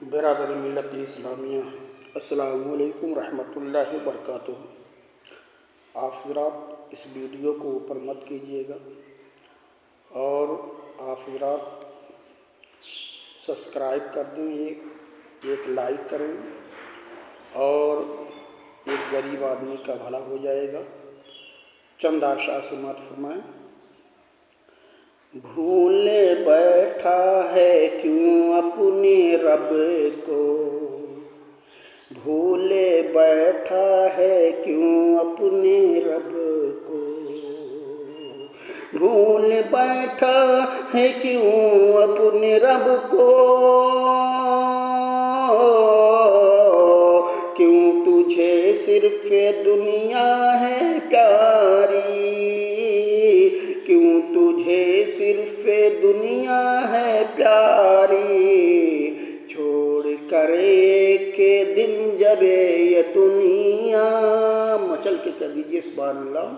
برادری ملت اسلامیہ، السلام علیکم ورحمۃ وبرکاتہ۔ آپ حضرات اس ویڈیو کو اوپر مت کیجیے گا اور آپ حضرات سبسکرائب کر دیں، ایک لائک کریں اور ایک غریب آدمی کا بھلا ہو جائے گا۔ چند آشا سے مت فرمائیں۔ بھولے بیٹھا ہے کیوں اپنے رب کو، بھولے بیٹھا ہے کیوں اپنے رب کو، بھول بیٹھا ہے کیوں اپنے رب کو، کیوں تجھے صرف دنیا ہے پیاری، کیوں تجھے صرف دنیا ہے پیاری، چھوڑ کر ایک دن جب یہ دنیا، مچل کے کہہ دیجیے سبحان اللہ،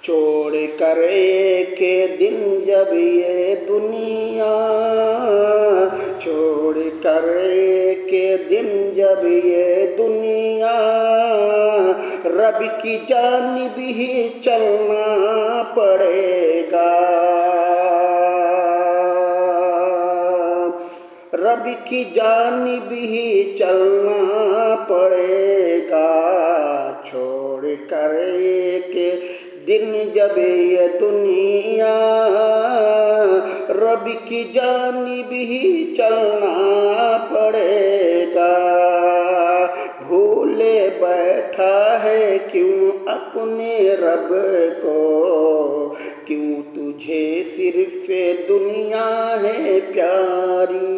چھوڑ کر ایک دن جب یہ دنیا، چھوڑ کر ایک دن جب یہ دنیا، رب کی جانب ہی چلنا پڑے گا، رب کی جانب ہی چلنا پڑے گا، چھوڑ کر ایک دن جب یہ دنیا، رب کی جانب ہی چلنا پڑے گا، بھولے بیٹھا ہے کیوں اپنے رب کو، کیوں تجھے صرف دنیا ہے پیاری۔